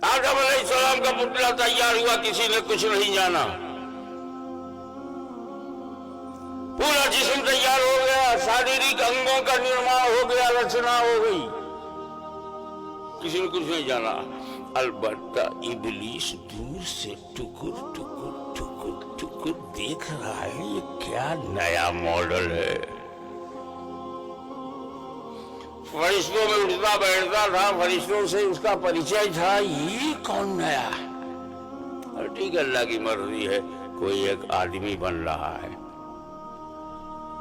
आदम अलैहिस्सलाम का पुतला तैयार हुआ, किसी ने कुछ नहीं जाना। पूरा जिस्म तैयार हो गया, शारीरिक अंगों का निर्माण हो गया, रचना हो गई, किसी ने कुछ नहीं जाना। अलबत्ता इब्लीस दूर से टुकुर टुकुर टुकुर टुकुर देख रहा है, ये क्या नया मॉडल है। फरिश्तों में उठता बैठता था, फरिश्तों से उसका परिचय था, ये कौन नया। और ठीक अल्लाह की मर्जी है, कोई एक आदमी बन रहा है।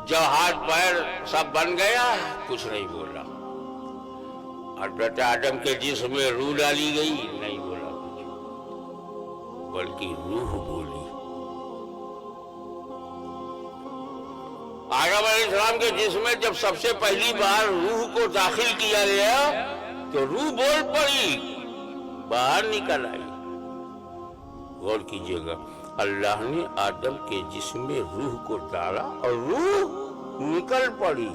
जब हाथ पैर सब बन गया, कुछ नहीं बोला। हजरत आदम के जिस्म में रूह डाली गई, नहीं बोला कुछ, बल्कि रूह बोली। आदम अलैहिस्सलाम के जिस्म में जब सबसे पहली बार रूह को दाखिल किया गया तो रूह बोल पड़ी, बाहर निकल आई। गौर कीजिएगा, अल्लाह ने आदम के जिस्म में रूह को डाला और रूह निकल पड़ी।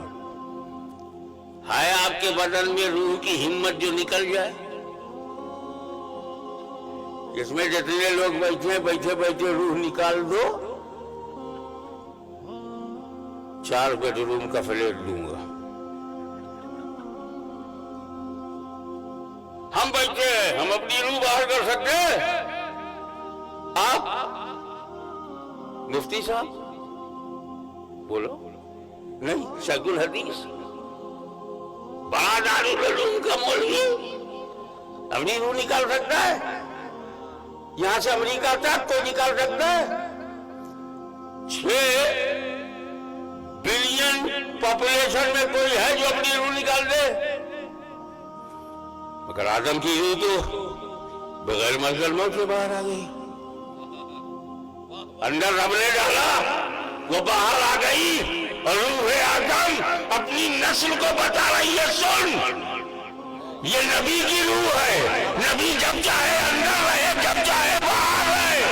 है आपके बदन में रूह की हिम्मत जो निकल जाए? इसमें जितने लोग बैठे बैठे बैठे रूह निकाल दो, 4 बेडरूम का फ्लैट दूंगा। हम बैठे, हम अपनी रूह बाहर कर सकते हैं? आप मुफ्ती साहब बोलो, नहीं, शगुल हदीस बड़ा दारुल उलूम का मौलवी अपनी रूह निकाल सकता है? यहां से अमेरिका तक कोई निकाल सकता है? 6 बिलियन पॉपुलेशन में कोई है जो अपनी रूह निकाल दे? मगर आदम की रूह तो बगैर मजलमों से बाहर आ गई। अंदर रब ने डाला, वो बाहर आ गई और रूह आदम अपनी नस्ल को बता रही है, सुन, ये नबी की रूह है। नबी जब चाहे अंदर रहे, जब चाहे बाहर रहे।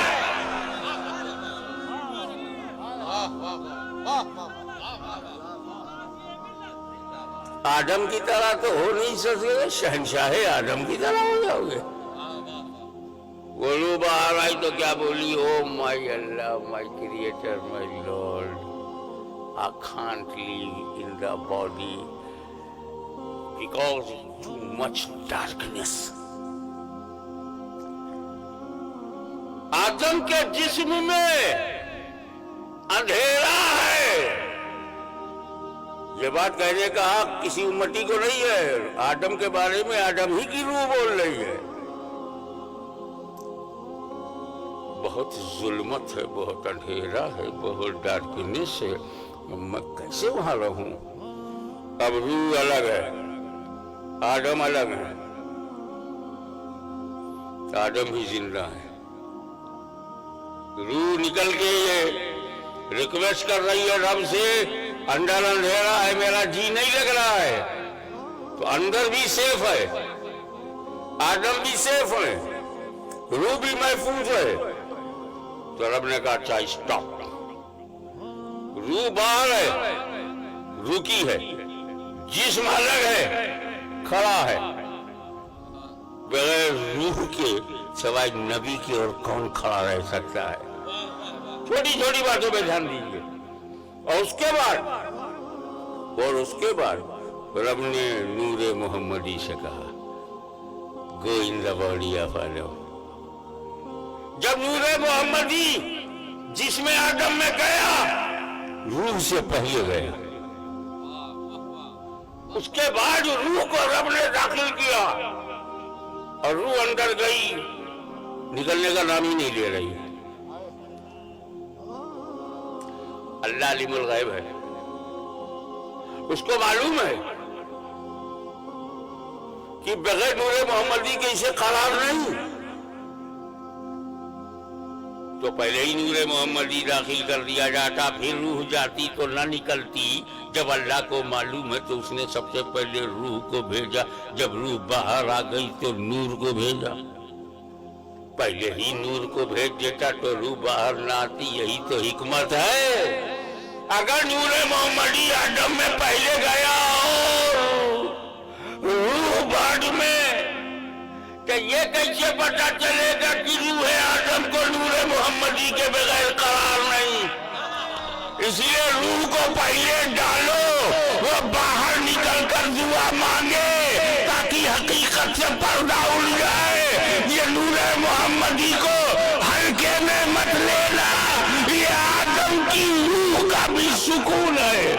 आदम की तरह तो हो नहीं सकते, शहंशाह आदम की तरह हो जाओगे। बोलो बाहर आई तो क्या बोली? Oh my Allah, my creator, my Lord, I can't live in the body because too much darkness. आदम के जिस्म में अंधेरा है। ये बात कहने का हक किसी उम्मती को नहीं है। आदम के बारे में आदम ही की रूह बोल रही है। बहुत जुल्मत है, बहुत अंधेरा है, बहुत डार्कनेस है, मैं कैसे वहां रहूं? अब रूह अलग है, आदम अलग है, आदम भी जिंदा है। रूह निकल के ये रिक्वेस्ट कर रही है रब से, अंदर अंधेरा है, मेरा जी नहीं लग रहा है। तो अंदर भी सेफ है, आदम भी सेफ है, रूह भी महफूज है। तो रब ने कहा अच्छा स्टॉप, रूह बाहर है, रुकी है, जिस्म अलग है, खड़ा है। बगैर रूह के सवाई नबी की और कौन खड़ा रह सकता है? छोटी छोटी बातों पे ध्यान दीजिए। और उसके बाद रब ने नूरे मोहम्मदी से कहा, go in the body of Adam. जब नूरे मोहम्मदी जिसमें आदम में गया, रूह से पहले गया, उसके बाद रूह को रब ने दाखिल किया और रूह अंदर गई, निकलने का नाम ही नहीं ले रही। अल्लाह अलीमुल गैब है, उसको मालूम है कि बगैर नूरे मोहम्मदी के इसे करार नहीं। तो पहले ही नूरे मोहम्मदी दाखिल कर दिया जाता, फिर रूह जाती तो ना निकलती। जब अल्लाह को मालूम है तो उसने सबसे पहले रूह को भेजा। जब रूह बाहर आ गई तो नूर को भेजा। पहले ही नूर को भेज देता तो रूह बाहर ना आती। यही तो हिकमत है। अगर नूरे मोहम्मदी आदम में पहले गया और रूह बाद में, کہ یہ کیسے پتا چلے گا کہ روح آدم کو نور محمدی کے بغیر قرار نہیں؟ اس لیے روح کو پہلے ڈالو، وہ باہر نکل کر دعا مانگے تاکہ حقیقت سے پردہ اڑ جائے۔ یہ نور محمدی کو ہلکے میں مت لینا، یہ آدم کی روح کا بھی سکون ہے۔